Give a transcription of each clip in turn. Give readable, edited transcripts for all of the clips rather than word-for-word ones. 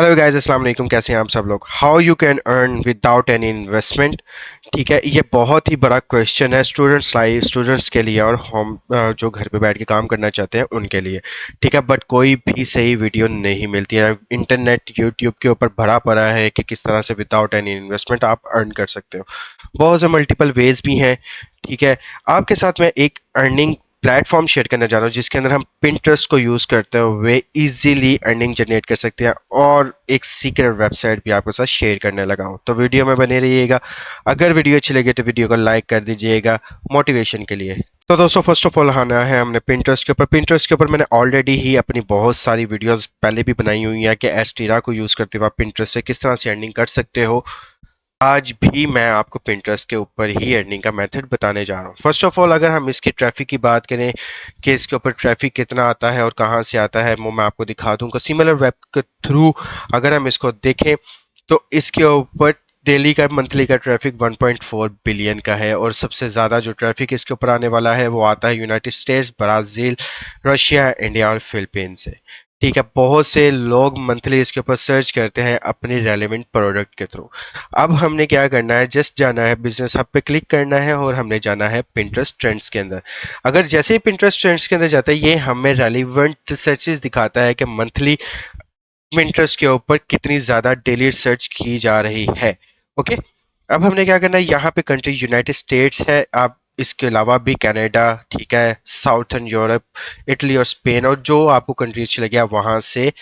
Hello guys, अस्सलाम वालेकुम। कैसे हैं आप सब लोग? How you can earn without any investment. ठीक है, ये बहुत ही बड़ा क्वेश्चन है स्टूडेंट्स के लिए और हम जो घर पे बैठ के काम करना चाहते हैं उनके लिए। ठीक है, बट कोई भी सही वीडियो नहीं मिलती है। इंटरनेट यूट्यूब के ऊपर भरा पड़ा है कि किस तरह से विदाउट एनी इन्वेस्टमेंट आप अर्न कर सकते हो। बहुत से मल्टीपल वेज भी हैं। ठीक है, आपके साथ मैं एक अर्निंग प्लेटफॉर्म शेयर करना चाह रहा हूँ जिसके अंदर हम पिंटरेस्ट को यूज़ करते हुए इजीली अर्निंग जनरेट कर सकते हैं, और एक सीक्रेट वेबसाइट भी आपके साथ शेयर करने लगा हूँ। तो वीडियो में बने रहिएगा। अगर वीडियो अच्छी लगे तो वीडियो को लाइक कर दीजिएगा मोटिवेशन के लिए। तो दोस्तों, फर्स्ट ऑफ ऑल आना है हमने पिंटरेस्ट के ऊपर। पिंटरेस्ट के ऊपर मैंने ऑलरेडी ही अपनी बहुत सारी वीडियोस पहले भी बनाई हुई है कि एस्टीरा को यूज़ करते हुए आप पिंटरेस्ट से किस तरह से अर्निंग कर सकते हो। आज भी मैं आपको पिंटरेस्ट के ऊपर ही अर्निंग का मेथड बताने जा रहा हूँ। फर्स्ट ऑफ ऑल, अगर हम इसकी ट्रैफिक की बात करें कि इसके ऊपर ट्रैफिक कितना आता है और कहाँ से आता है, वो मैं आपको दिखा दूंगा। सिमिलर वेब के थ्रू अगर हम इसको देखें तो इसके ऊपर डेली का मंथली का ट्रैफिक 1.4 बिलियन का है, और सबसे ज़्यादा जो ट्रैफिक इसके ऊपर आने वाला है वो आता है United states, Brazil, Russia, India और फिलीपीन से। ठीक है, बहुत से लोग मंथली इसके ऊपर सर्च करते हैं अपने रेलेवेंट प्रोडक्ट के थ्रू। अब हमने क्या करना है, जस्ट जाना है बिजनेस हब पे, क्लिक करना है और हमने जाना है पिंटरेस्ट ट्रेंड्स के अंदर। अगर जैसे ही पिंटरेस्ट ट्रेंड्स के अंदर जाता है, ये हमें रेलिवेंट सर्चेस दिखाता है कि मंथली पिंटरेस्ट के ऊपर कितनी ज़्यादा डेली रिसर्च की जा रही है। ओके, अब हमने क्या करना है, यहाँ पे कंट्री यूनाइटेड स्टेट्स है, आप इसके अलावा भी कनाडा, ठीक है, साउथर्न यूरोप, इटली और स्पेन, और जो आपको कंट्री अच्छी लगे आप वहाँ से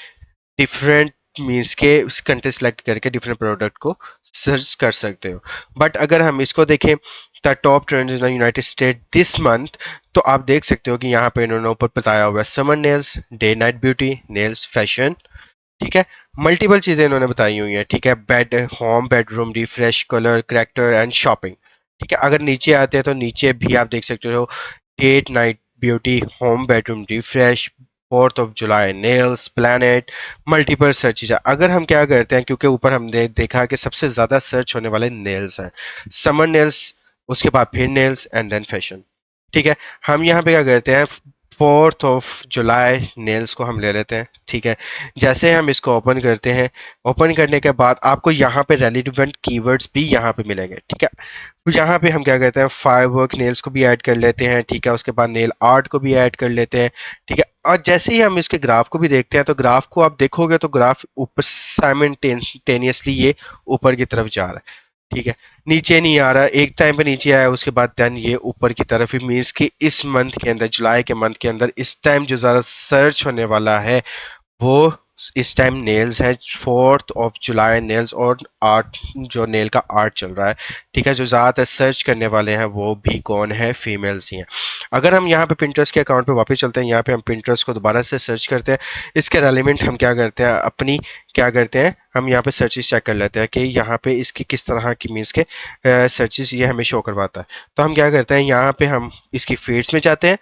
डिफरेंट मीन्स के कंटेंट सेलेक्ट करके डिफरेंट प्रोडक्ट को सर्च कर सकते हो। बट अगर हम इसको देखें, the top trends in United state this month, तो आप देख सकते हो कि यहाँ पे इन्होंने ऊपर बताया हुआ है summer nails, day night beauty, nails fashion. ठीक है, मल्टीपल चीज़ें इन्होंने बताई हुई हैं। ठीक है, bed, home, bedroom, refresh, colour, character and shopping. ठीक है, अगर नीचे आते हैं तो नीचे भी आप देख सकते हो date night beauty, home, bedroom, refresh, 4th of July, nails, planet, multiple search. अगर हम क्या करते हैं, क्योंकि ऊपर हमने देखा कि सबसे ज़्यादा सर्च होने वाले नेल्स हैं, समर नेल्स, उसके बाद फिर नेल्स एंड देन फैशन। ठीक है, हम यहाँ पे क्या करते हैं, 4th of July नेल्स को हम ले लेते हैं। ठीक है, जैसे हम इसको ओपन करते हैं, ओपन करने के बाद आपको यहाँ पे रेलिवेंट कीवर्ड्स भी यहाँ पे मिलेंगे। ठीक है, तो यहाँ पे हम क्या करते हैं, फाइव वर्क नेल्स को भी ऐड कर लेते हैं। ठीक है, उसके बाद नेल आर्ट को भी ऐड कर लेते हैं। ठीक है, और जैसे ही हम इसके ग्राफ को भी देखते हैं तो ग्राफ को आप देखोगे तो ग्राफ ऊपर साइमल्टेनियसली ये ऊपर की तरफ जा रहा है। ठीक है, नीचे नहीं आ रहा, एक टाइम पे नीचे आया उसके बाद देन ये ऊपर की तरफ ही। मीन्स कि इस मंथ के अंदर, जुलाई के मंथ के अंदर इस टाइम जो ज़्यादा सर्च होने वाला है वो इस टाइम नेल्स है। 4th of July नेल्स और आर्ट, जो नेल का आर्ट चल रहा है। ठीक है, जो ज़्यादातर सर्च करने वाले हैं वो भी कौन है, फीमेल्स ही हैं। अगर हम यहाँ पे पिंटरेस्ट के अकाउंट पे वापस चलते हैं, यहाँ पे हम पिंटरेस्ट को दोबारा से सर्च करते हैं। इसके रेलिवेंट हम क्या करते हैं, अपनी क्या करते हैं, हम यहाँ पे सर्चेस चेक कर लेते हैं कि यहाँ पे इसकी किस तरह की मीन्स के सर्चेस ये हमें शो करवाता है। तो हम क्या करते हैं, यहाँ पे हम इसकी फीड्स में जाते हैं,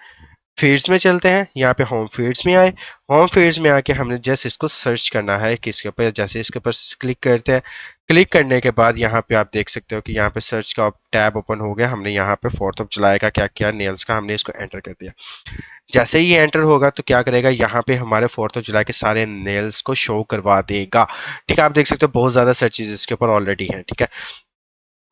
फीड्स में चलते हैं, यहाँ पे होम फीड्स में आए। होम फीड्स में आके हमने जैसे इसको सर्च करना है किसके ऊपर, जैसे इसके ऊपर क्लिक करते हैं। क्लिक करने के बाद यहाँ पे आप देख सकते हो कि यहाँ पे सर्च का टैब ओपन हो गया। हमने यहाँ पे 4th of July का क्या किया, नेल्स का, हमने इसको एंटर कर दिया। जैसे ही ये एंटर होगा तो क्या करेगा, यहाँ पे हमारे 4th of July के सारे नेल्स को शो करवा देगा। ठीक है, आप देख सकते हो बहुत ज़्यादा सर्चेज इसके ऊपर ऑलरेडी हैं। ठीक है,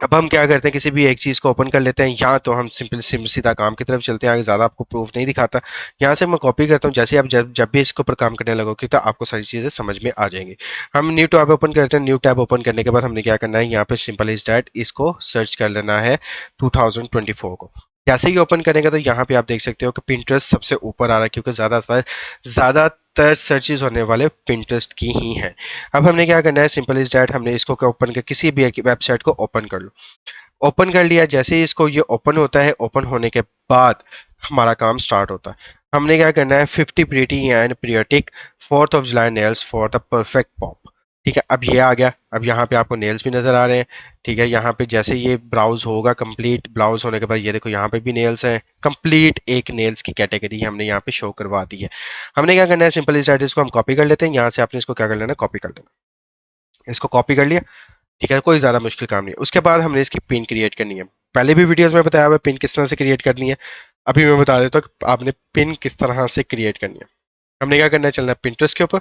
अब हम क्या करते हैं, किसी भी एक चीज़ को ओपन कर लेते हैं, या तो हम सिंपल सीधा काम की तरफ चलते हैं, आगे ज़्यादा आपको प्रूफ नहीं दिखाता। यहाँ से मैं कॉपी करता हूँ, जैसे आप जब जब भी इसके ऊपर काम करने लगोगे तो आपको सारी चीज़ें समझ में आ जाएंगी। हम न्यू टैब ओपन करते हैं। न्यू टैब ओपन करने के बाद हमने क्या करना है, यहाँ पे सिंपल इज डैट इसको सर्च कर लेना है 2024 को। जैसे ही ओपन करेंगे तो यहाँ पे आप देख सकते हो कि पिंटरेस्ट सबसे ऊपर आ रहा है, क्योंकि ज़्यादातर सर्चेज होने वाले पिंटरेस्ट की ही हैं। अब हमने क्या करना है, सिंपल इज डैट हमने इसको ओपन कर किसी भी वेबसाइट को ओपन कर लो। ओपन कर लिया, जैसे ही इसको ये ओपन होता है, ओपन होने के बाद हमारा काम स्टार्ट होता है। हमने क्या करना है, 50 pretty and periodic 4th of July nails for the perfect pop. ठीक है, अब ये आ गया। अब यहाँ पे आपको नेल्स भी नज़र आ रहे हैं। ठीक है, यहाँ पे जैसे ये ब्राउज होगा, कंप्लीट ब्राउज होने के बाद ये देखो यहाँ पे भी नेल्स हैं। कंप्लीट एक नेल्स की कैटेगरी हमने यहाँ पे शो करवा दी है। हमने क्या करना है, सिंपल इस इसको हम कॉपी कर लेते हैं। यहाँ से आपने इसको क्या कर लेना, कॉपी कर लेना। इसको कॉपी कर लिया। ठीक है, कोई ज़्यादा मुश्किल काम नहीं है। उसके बाद हमने इसकी पिन क्रिएट करनी है। पहले भी वीडियोस में बताया हुआ है पिन किस तरह से क्रिएट करनी है। अभी मैं बता देता हूँ कि आपने पिन किस तरह से क्रिएट करनी है। हमने क्या करना है, चलना है पिंटरेस्ट के ऊपर।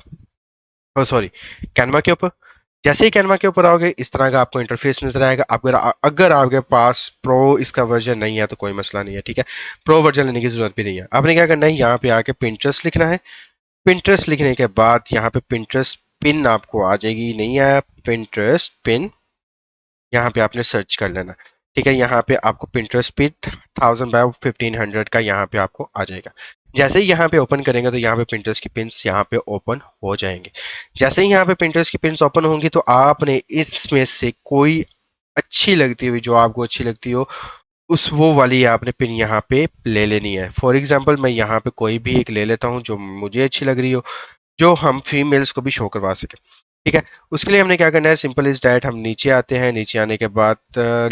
ओ सॉरी, कैनवा के ऊपर। जैसे ही कैनवा के ऊपर आओगे इस तरह का आपको इंटरफेस नजर आएगा। अगर अगर आपके पास प्रो इसका वर्जन नहीं है तो कोई मसला नहीं है, ठीक है, प्रो वर्जन लेने की जरूरत भी नहीं है। आपने क्या करना है, यहाँ पे आके पिंटरेस्ट लिखना है। पिंटरेस्ट लिखने के बाद यहाँ पे पिंटरेस्ट पिन आपको आ जाएगी, नहीं आया पिंटरेस्ट पिन, यहाँ पे आपने सर्च कर लेना। ठीक है, यहाँ पे आपको पिंटरेस्ट पिन 1000 बाय 1500 का यहाँ पे आपको आ जाएगा। जैसे ही यहाँ पे ओपन करेंगे तो यहाँ पे पिंटरेस्ट की पिन्स यहाँ पे ओपन हो जाएंगे। जैसे ही यहाँ पे पिंटरेस्ट की पिन्स ओपन होंगी तो आपने इसमें से कोई अच्छी लगती हुई, जो आपको अच्छी लगती हो, उस वो वाली आपने पिन यहाँ पे ले लेनी है। फॉर एग्जाम्पल मैं यहाँ पे कोई भी एक ले लेता हूँ जो मुझे अच्छी लग रही हो, जो हम फीमेल्स को भी शो करवा सके। ठीक है, उसके लिए हमने क्या करना है, सिंपल इज डैट, हम नीचे आते हैं। नीचे आने के बाद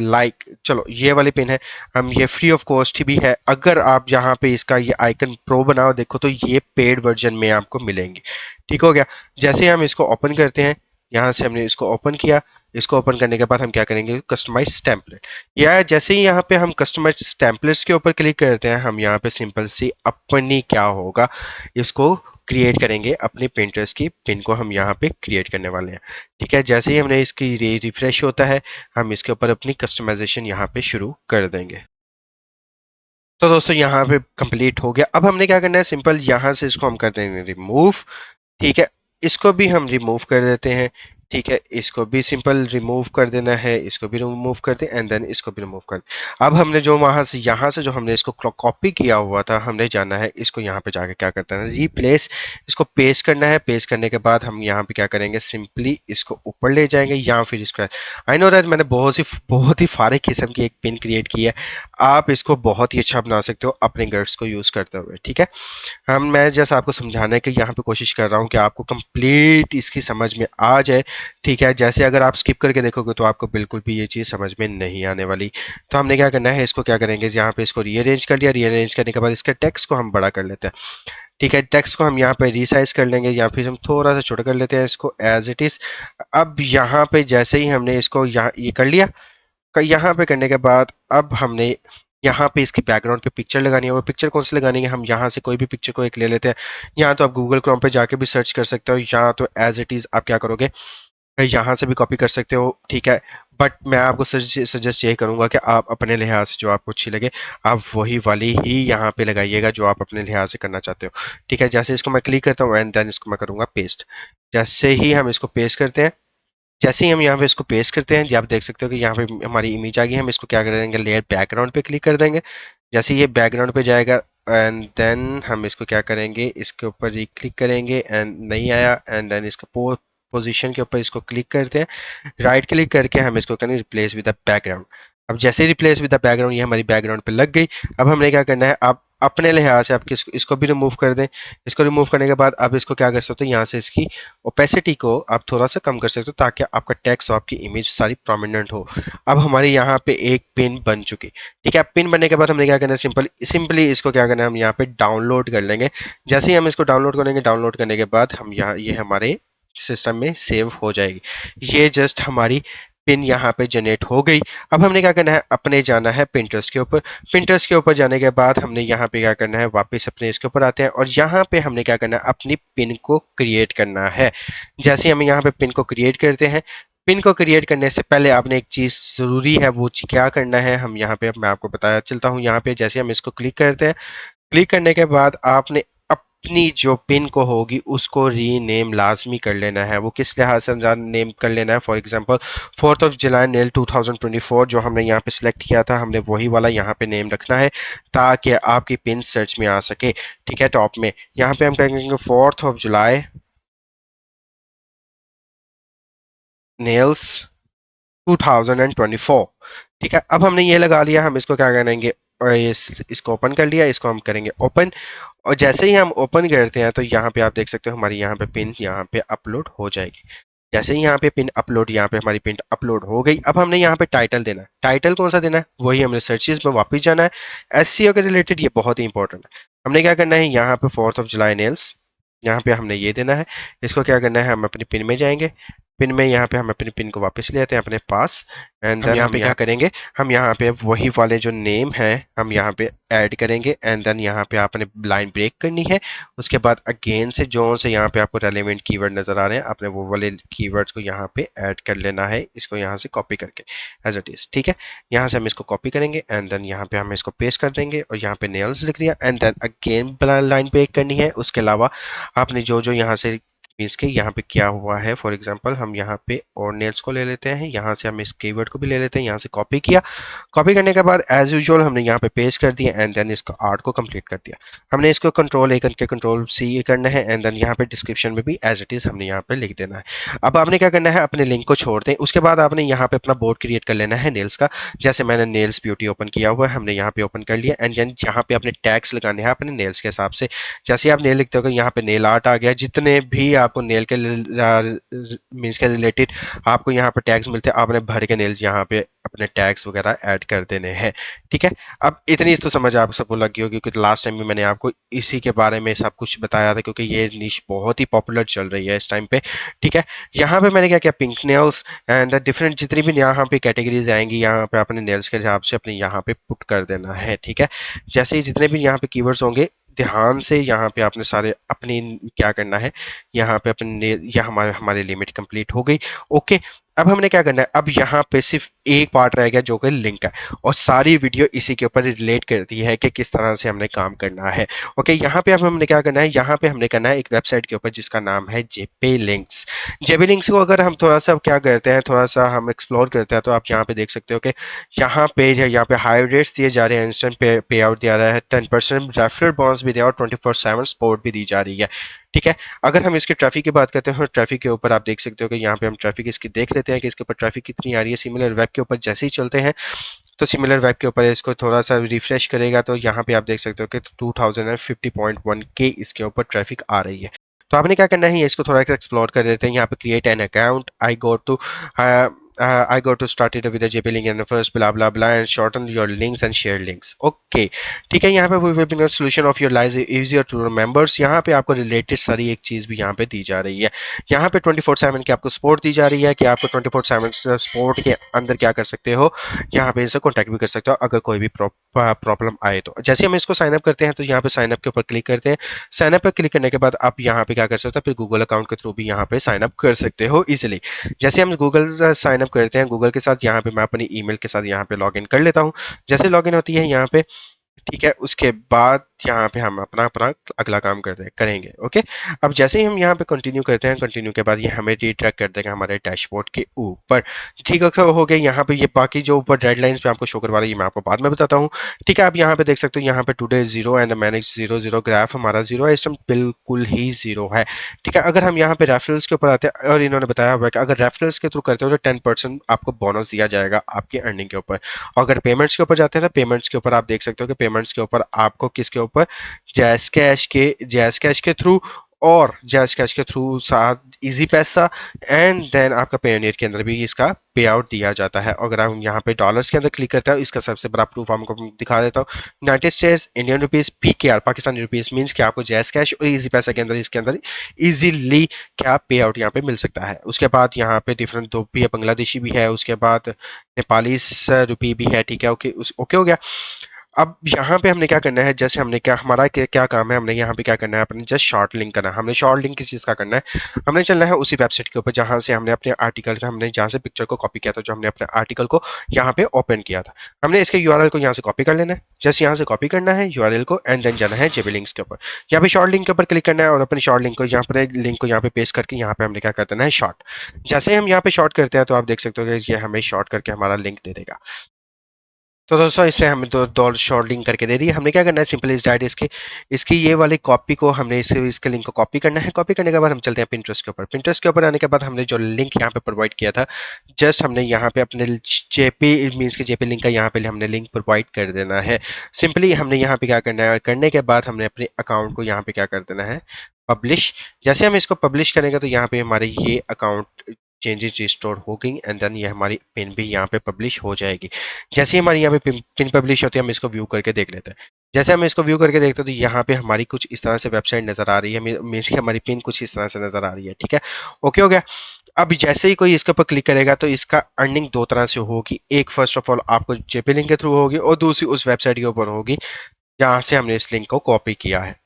लाइक चलो ये वाली पिन है, हम ये फ्री ऑफ कॉस्ट भी है। अगर आप यहाँ पे इसका ये आइकन प्रो बनाओ देखो तो ये पेड वर्जन में आपको मिलेंगे। ठीक हो गया। जैसे हम इसको ओपन करते हैं, यहाँ से हमने इसको ओपन किया। इसको ओपन करने के बाद हम क्या करेंगे, कस्टमाइज टेम्पलेट, या जैसे ही यहाँ पे हम कस्टमाइज टेम्पलेट्स के ऊपर क्लिक करते हैं, हम यहाँ पे सिंपल सी अपनी क्या होगा, इसको क्रिएट करेंगे। अपनी Pinterest की पिन को हम यहाँ पे क्रिएट करने वाले हैं। ठीक है, जैसे ही हमने इसकी रिफ्रेश होता है, हम इसके ऊपर अपनी कस्टमाइजेशन यहाँ पे शुरू कर देंगे। तो दोस्तों यहाँ पे कंप्लीट हो गया। अब हमने क्या करना है, सिंपल यहाँ से इसको हम कर देंगे रिमूव। ठीक है, इसको भी हम रिमूव कर देते हैं। ठीक है, इसको भी सिंपल रिमूव कर देना है, इसको भी रिमूव कर दे एंड देन इसको भी रिमूव कर दे। अब हमने जो वहां से यहाँ से जो हमने इसको कॉपी किया हुआ था, हमने जाना है इसको यहाँ पे जाके क्या करता है, रिप्लेस, इसको पेस्ट करना है। पेस्ट करने के बाद हम यहाँ पे क्या करेंगे, सिंपली इसको ऊपर ले जाएंगे या फिर इसको, आई नो दैट मैंने बहुत ही फारे किस्म की एक पिन क्रिएट की है। आप इसको बहुत ही अच्छा बना सकते हो अपने गर्ड्स को यूज करते हुए। ठीक है, हम मैं जैसा आपको समझाने की यहाँ पे कोशिश कर रहा हूँ कि आपको कंप्लीट इसकी समझ में आ जाए। ठीक है, जैसे अगर आप स्किप करके देखोगे तो आपको बिल्कुल भी ये चीज़ समझ में नहीं आने वाली। तो हमने क्या करना है, इसको क्या करेंगे, यहाँ पे इसको रीअरेंज कर लिया। रीअरेंज करने के बाद इसका टेक्स्ट को हम बड़ा कर लेते हैं। ठीक है, टेक्स्ट को हम यहाँ पे रीसाइज कर लेंगे या फिर हम थोड़ा सा छोटा कर लेते हैं इसको एज इट इज़। अब यहाँ पे जैसे ही हमने इसको यहाँ ये कर लिया, यहाँ पे करने के बाद अब हमने यहाँ पे इसकी बैकग्राउंड पे पिक्चर लगानी है। वो पिक्चर कौन सी लगानी है, हम यहाँ से कोई भी पिक्चर को एक ले लेते हैं। यहाँ तो आप गूगल क्रोम पे जाके भी सर्च कर सकते हो, यहाँ तो एज इट इज़ आप क्या करोगे, यहाँ से भी कॉपी कर सकते हो। ठीक है, बट मैं आपको सजेस्ट यही करूँगा कि आप अपने लिहाज से जो आपको अच्छी लगे, आप वही वाली ही यहाँ पे लगाइएगा जो आप अपने लिहाज से करना चाहते हो। ठीक है, जैसे इसको मैं क्लिक करता हूँ एंड देन इसको मैं करूँगा पेस्ट। जैसे ही हम इसको पेस्ट करते हैं, जैसे ही हम यहाँ पे इसको पेस्ट करते हैं, आप देख सकते हो कि यहाँ पे हमारी इमेज आ गई। हम इसको क्या कर देंगे, लेयर बैकग्राउंड पे क्लिक कर देंगे। जैसे ये बैकग्राउंड पे जाएगा एंड देन हम इसको क्या करेंगे, इसके ऊपर ही क्लिक करेंगे एंड नहीं आया एंड देन इसका पोजीशन के ऊपर इसको क्लिक करते हैं। राइट क्लिक करके हम इसको करेंगे रिप्लेस विद द बैकग्राउंड। अब जैसे रिप्लेस विद द बैकग्राउंड ये हमारी बैकग्राउंड पे लग गई। अब हमने क्या करना है, आप अपने लिहाज से आप इसको भी रिमूव कर दें। इसको रिमूव करने के बाद आप इसको क्या कर सकते हो, यहाँ से इसकी ओपेसिटी को आप थोड़ा सा कम कर सकते हो ताकि आपका टेक्स्ट और आपकी इमेज सारी प्रोमिनेंट हो। अब हमारे यहाँ पे एक पिन बन चुकी। ठीक है, पिन बनने के बाद हमने क्या करना है, सिंपली इसको क्या करना है, हम यहाँ पे डाउनलोड कर लेंगे। जैसे ही हम इसको डाउनलोड करेंगे, डाउनलोड करने के बाद हम यहाँ ये हमारे सिस्टम में सेव हो जाएगी। ये जस्ट हमारी पिन यहाँ पे जनरेट हो गई। अब हमने क्या करना है, अपने जाना है पिंटरेस्ट के ऊपर। पिंटरेस्ट के ऊपर जाने के बाद हमने यहाँ पे क्या करना है, वापस अपने इसके ऊपर आते हैं और यहाँ पे हमने क्या करना है, अपनी पिन को क्रिएट करना है। जैसे हम यहाँ पे पिन को क्रिएट करते हैं, पिन को क्रिएट करने से पहले आपने एक चीज़ ज़रूरी है, वो क्या करना है, हम यहाँ पे मैं आपको बताया चलता हूँ। यहाँ पे जैसे हम इसको क्लिक करते हैं, क्लिक करने के बाद आपने अपनी जो पिन को होगी उसको रीनेम लाजमी कर लेना है। वो किस लिहाज से नेम कर लेना है, for example 4th of July nail 2024 जो हमने यहाँ पे सिलेक्ट किया था, हमने वही वाला यहाँ पे नेम रखना है ताकि आपकी पिन सर्च में आ सके। ठीक है, टॉप में यहाँ पे हम कहेंगे 4th ऑफ जुलाई नेल्स 2024। ठीक है, अब हमने ये लगा लिया। हम इसको क्या करेंगे, और इसको ओपन कर लिया, इसको हम करेंगे ओपन। और जैसे ही हम ओपन करते हैं तो यहाँ पे आप देख सकते हो हमारी यहाँ पे पिन यहाँ पे अपलोड हो जाएगी। जैसे ही यहाँ पे पिन अपलोड, यहाँ पे हमारी पिन अपलोड हो गई। अब हमने यहाँ पे टाइटल देना है। टाइटल कौन सा देना है, वही हमने सर्चेज में वापस जाना है। एसईओ के रिलेटेड ये बहुत ही इंपॉर्टेंट है। हमने क्या करना है, यहाँ पे 4th ऑफ जुलाई नेल्स, यहाँ पे हमने ये देना है। इसको क्या करना है, हम अपनी पिन में जाएंगे। पिन में यहाँ पे हम अपनी पिन को वापस ले आते हैं अपने पास, एंड देन यहाँ पे क्या करेंगे, हम यहाँ पे वही वाले जो नेम है हम यहाँ पे ऐड करेंगे, एंड देन यहाँ पे आपने लाइन ब्रेक करनी है। उसके बाद अगेन से जो से यहाँ पे आपको रेलेवेंट कीवर्ड नजर आ रहे हैं, आपने वो वाले कीवर्ड्स को यहाँ पे ऐड कर लेना है, इसको यहाँ से कॉपी करके एज इट इज। ठीक है, यहाँ से हम इसको कॉपी करेंगे एंड देन यहाँ पे हम इसको पेस्ट कर देंगे और यहाँ पे नेल्स लिख दिया, and then again line break करनी है। उसके अलावा आपने जो जो यहाँ से मीन्स के यहाँ पे क्या हुआ है, फॉर एग्जांपल हम यहाँ पे और नेल्स को ले लेते हैं, यहाँ से हम इस कीवर्ड को भी ले लेते हैं, यहाँ से कॉपी किया, कॉपी करने के बाद एज यूजुअल हमने यहाँ पे पेस्ट कर दिया एंड देन इसको आर्ट को कंप्लीट कर दिया। हमने इसको कंट्रोल ए करके कंट्रोल सी करना है, एंड देन यहाँ पे डिस्क्रिप्शन में भी एज इट इज हमने यहाँ पे लिख देना है। अब आपने क्या करना है, अपने लिंक को छोड़ दें, उसके बाद आपने यहाँ पे अपना बोर्ड क्रिएट कर लेना है नेल्स का। जैसे मैंने नेल्स ब्यूटी ओपन किया हुआ है, हमने यहाँ पे ओपन कर लिया, एंड देन यहाँ पे अपने टैग्स लगाने हैं अपने नेल्स के हिसाब से। जैसे आप नेल लिखते हो यहाँ पे नेल आर्ट आ गया, जितने भी आपको नेल के मीन्स के रिलेटेड आपको यहाँ पे टैग्स मिलते हैं, आपने भर के नेल्स यहाँ पे अपने टैग्स वगैरह ऐड कर देने हैं। ठीक है, अब इतनी तो समझ आप सबको लगी होगी, क्योंकि लास्ट टाइम भी मैंने आपको इसी के बारे में सब कुछ बताया था, क्योंकि ये निश बहुत ही पॉपुलर चल रही है इस टाइम पे। ठीक है, यहाँ पे मैंने क्या किया, पिंक नेल्स एंड डिफरेंट जितनी भी यहाँ पे कैटेगरीज आएंगी, यहाँ पे अपने नेल्स के हिसाब से अपने यहाँ पे पुट कर देना है। ठीक है, जैसे ही जितने भी यहाँ पे कीवर्ड्स होंगे ध्यान से यहाँ पे आपने सारे अपनी क्या करना है, यहाँ पे अपने यह हमारे लिमिट कंप्लीट हो गई। ओके, अब हमने क्या करना है, अब यहाँ पे सिर्फ एक पार्ट रह गया जो कि लिंक है, और सारी वीडियो इसी के ऊपर रिलेट करती है कि किस तरह से हमने काम करना है। ओके, यहाँ पे अब हमने क्या करना है, यहाँ पे हमने करना है एक वेबसाइट के ऊपर जिसका नाम है जेपे लिंक्स। जेपे लिंक्स को अगर हम थोड़ा सा क्या करते हैं, थोड़ा सा हम एक्सप्लोर करते हैं, तो आप यहाँ पे देख सकते हो कि यहाँ पे हाई रेट्स दिए जा रहे हैं, इंस्टेंट पे आउट दिया रहा है, 10% रेफरल बोनस भी दिया और 24/7 सपोर्ट भी दी जा रही है। ठीक है, अगर हम इसके ट्रैफिक की बात करते हैं, ट्रैफिक के ऊपर आप देख सकते हो कि यहाँ पे हम ट्रैफिक इसकी देख लेते हैं कि इसके ऊपर ट्रैफिक कितनी आ रही है। सिमिलर वेब के ऊपर जैसे ही चलते हैं, तो सिमिलर वेब के ऊपर इसको थोड़ा सा रिफ्रेश करेगा, तो यहाँ पे आप देख सकते हो कि 2050.1 के इसके ऊपर ट्रैफिक आ रही है। तो आपने क्या करना है, इसको थोड़ा सा एक्सप्लोर कर देते हैं। यहाँ पे create an account, I go to started with a JP link and first blah blah blah and shorten your links and share links. Okay, ठीक है, यहाँ पे webinar solution of your lies easier to remembers, यहाँ पे आपको related सारी एक चीज़ भी यहाँ पे दी जा रही है। यहाँ पे 24/7 की आपको सपोर्ट दी जा रही है कि आपको 24/7 सपोर्ट के अंदर क्या कर सकते हो, यहाँ पे इनसे कॉन्टैक्ट भी कर सकते हो अगर कोई भी प्रॉब्लम आए तो। जैसे हम इसको साइन अप करते हैं, तो यहाँ पे साइन अप के ऊपर क्लिक करते हैं। साइन अप पर क्लिक करने के बाद आप यहाँ पे क्या कर सकते हो, फिर गूगल अकाउंट के थ्रू भी यहाँ पे साइन अप कर सकते हो इजिली। जैसे हम गूगल साइन अप करते हैं, गूगल के साथ यहाँ पे मैं अपनी ईमेल के साथ यहाँ पे लॉगिन कर लेता हूँ। जैसे लॉगिन होती है यहाँ पे, ठीक है, उसके बाद यहाँ पे हम अपना अपना अगला काम करेंगे। ओके, अब जैसे ही हम यहाँ पे कंटिन्यू करते हैं, कंटिन्यू के बाद ये हमें रिट्रैक कर देगा हमारे डैशबोर्ड के ऊपर। ठीक है, हो गया। यहाँ पे ये बाकी जो ऊपर रेड पे आपको शो करवा रही है, मैं आपको बाद में बताता हूँ। ठीक है, आप यहाँ पे देख सकते हो, यहाँ पे टुडे 0 एंड मैनेज 0 ग्राफ हमारा 0 है, इस टाइम बिल्कुल ही 0 है। ठीक है, अगर हम यहाँ पे रेफरल्स के ऊपर आते हैं, और इन्होंने बताया हुआ है कि अगर रेफरल्स के थ्रू करते हो तो 10% आपको बोनस दिया जाएगा आपकी अर्निंग के ऊपर। अगर पेमेंट्स के ऊपर जाते हैं, तो पेमेंट्स के ऊपर आप देख सकते हो कि पेमेंट्स के ऊपर आपको किसके ऊपर, जैस कैश के थ्रू, और जैस कैश के थ्रू साथ इजी पैसा, एंड देन आपका पेयोनियर के अंदर भी इसका पे आउट दिया जाता है। अगर हम यहाँ पे डॉलर्स के अंदर क्लिक करते हैं, इसका सबसे बड़ा प्रूफ आपको दिखा देता हूँ। United states Indian rupees PKR Pakistani rupees means कि आपको जैस कैश और इजी पैसा के अंदर इसके अंदर इजीली क्या पे आउट यहाँ पे मिल सकता है। उसके बाद यहाँ पे डिफरेंट दो भी है, बांग्लादेशी भी है, उसके बाद नेपाली रुपी भी है। ठीक है, ओके हो गया। अब यहाँ पे हमने क्या करना है, जैसे हमने हमारा क्या काम है, हमने यहाँ पे क्या करना है, अपने जस्ट शॉर्ट लिंक करना है। हमने शॉर्ट लिंक किस चीज़ का करना है, हमने चलना है उसी वेबसाइट के ऊपर जहाँ से हमने अपने आर्टिकल का, हमने जहाँ से पिक्चर को कॉपी किया था, जो हमने अपने आर्टिकल को यहाँ पे ओपन किया था, हमने इसके URL को यहाँ से कॉपी कर लेना है। जस्ट यहाँ से कॉपी करना है URL को, एंड देन जाना है जेबी लिंक्स के ऊपर। यहाँ पे शॉर्ट लिंक के ऊपर क्लिक करना है और अपनी शॉर्ट लिंक को यहाँ पर लिंक को यहाँ पे पेस्ट करके यहाँ पे हमने क्या कर देना है, शॉर्ट। जैसे हम यहाँ पे शॉर्ट करते हैं, तो आप देख सकते हो कि ये हमें शॉर्ट करके हमारा लिंक दे देगा। तो दोस्तों इससे हमें दो शॉर्ट लिंक करके दे दी। हमने क्या करना है, सिंपल इज डायरेक्ट इसकी ये वाली कॉपी को हमने इसके लिंक को कॉपी करना है। कॉपी करने के बाद हम चलते हैं पिंटरेस्ट के ऊपर। पिंटरेस्ट के ऊपर आने के बाद हमने जो लिंक यहाँ पे प्रोवाइड किया था, जस्ट हमने यहाँ पे अपने जेपी मीन्स के जेपी लिंक का यहाँ पे हमने लिंक प्रोवाइड कर देना है। सिंपली हमने यहाँ पे क्या करना है, करने के बाद हमने अपने अकाउंट को यहाँ पे क्या कर देना है, पब्लिश। जैसे हम इसको पब्लिश करेंगे, तो यहाँ पे हमारे ये अकाउंट चेंजेस रिस्टोर हो गई, एंड देन ये हमारी पिन भी यहाँ पे पब्लिश हो जाएगी। जैसे ही हमारी यहाँ पे पिन पब्लिश होती है, हम इसको व्यू करके देख लेते हैं। जैसे हम इसको व्यू करके देखते हैं, तो यहाँ पे हमारी कुछ इस तरह से वेबसाइट नजर आ रही है, मीन्स की हमारी पिन कुछ इस तरह से नजर आ रही है। ठीक है, ओके हो गया। अब जैसे ही कोई इसके ऊपर क्लिक करेगा तो इसका अर्निंग दो तरह से होगी। एक फर्स्ट ऑफ ऑल आपको जेपी लिंक के थ्रू होगी और दूसरी उस वेबसाइट के ऊपर होगी जहां से हमने इस लिंक को कॉपी किया है।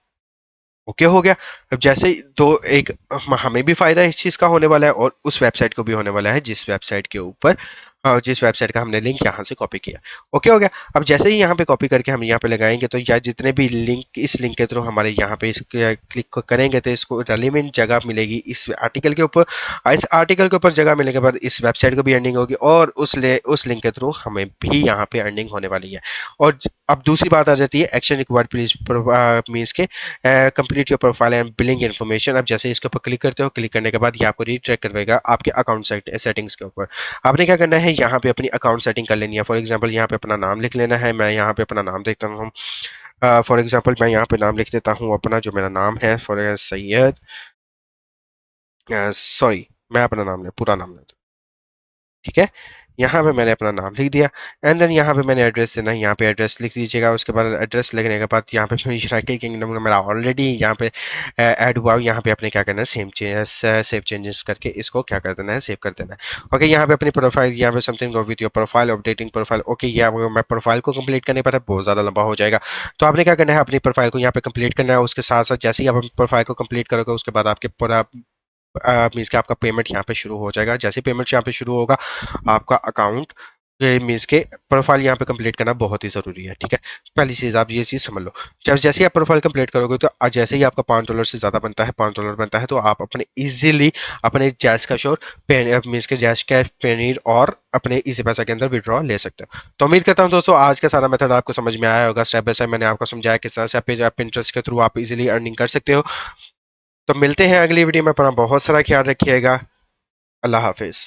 ओके हो गया। अब जैसे ही दो एक हमें भी फायदा इस चीज का होने वाला है और उस वेबसाइट को भी होने वाला है जिस वेबसाइट के ऊपर जिस वेबसाइट का हमने लिंक यहाँ से कॉपी किया। ओके हो गया। अब जैसे ही यहाँ पे कॉपी करके हम यहाँ पे लगाएंगे तो या जितने भी लिंक इस लिंक के थ्रू हमारे यहाँ पे इस क्लिक करेंगे तो इसको रेलिवेंट जगह मिलेगी इस आर्टिकल के ऊपर। इस आर्टिकल के ऊपर जगह मिलने के बाद इस वेबसाइट को भी अर्निंग होगी और उस लिंक के थ्रू हमें भी यहाँ पे अर्निंग होने वाली है। और अब दूसरी बात आ जाती है एक्शन रिक्वायर्ड प्लीज मीन्स के complete your profile and billing information. अब जैसे इसके ऊपर क्लिक करते हो, क्लिक करने के बाद ये आपको रीट्रैक करवाएगा आपके अकाउंट सेटिंग्स के ऊपर। आपने क्या करना है, यहाँ पे अपनी अकाउंट सेटिंग कर लेनी है। फॉर एग्जांपल यहाँ पे अपना नाम लिख लेना है। मैं यहाँ पे अपना नाम देखता हूँ। फॉर एग्जांपल मैं यहाँ पे नाम लिख देता हूँ अपना, जो मेरा नाम है फॉर सैयद, सॉरी मैं अपना नाम ले पूरा नाम लेता हूँ। ठीक है, यहाँ पे मैंने अपना नाम लिख दिया एंड देन यहाँ पे मैंने एड्रेस देना है। यहाँ पे एड्रेस लिख दीजिएगा। उसके बाद एड्रेस लिखने के बाद यहाँ पे यूनाइटेड किंगडम का मेरा ऑलरेडी यहाँ पे ऐड हुआ। यहाँ पे अपने क्या करना है, सेव चेंजेस करके इसको क्या कर देना है, सेव कर देना है। ओके, यहाँ पे अपनी प्रोफाइल, यहाँ पे something with your profile, updating profile. Okay, ये मैं प्रोफाइल को कंप्लीट करने पर बहुत ज़्यादा लंबा हो जाएगा। तो आपने क्या करना है, अपनी प्रोफाइल को यहाँ पे कंप्लीट करना है। उसके साथ साथ जैसे ही आप अपनी प्रोफाइल को कंप्लीट करोगे उसके बाद आपके पूरा मीन्स कि आपका पेमेंट यहाँ पे शुरू हो जाएगा। जैसे पेमेंट यहाँ पे शुरू होगा आपका अकाउंट मीन्स के प्रोफाइल यहाँ पे कंप्लीट करना बहुत ही ज़रूरी है। ठीक है, पहली चीज़ आप ये चीज़ समझ लो। जब जैसे ही आप प्रोफाइल कंप्लीट करोगे तो जैसे ही आपका $5 से ज़्यादा बनता है, $5 बनता है, तो आप अपने इजीली अपने जैश कैश और मीन्स के जैश कैश पेनीर और अपने इजी पैसा के अंदर विड्रॉ ले सकते हो। तो उम्मीद करता हूँ दोस्तों आज का सारा मेथड आपको समझ में आया होगा। स्टेप बाय स्टेप मैंने आपको समझाया किस तरह से आप इंटरेस्ट के थ्रू आप इजीली अर्निंग कर सकते हो। तो मिलते हैं अगली वीडियो में। अपना बहुत सारा ख्याल रखिएगा। अल्लाह हाफिज़।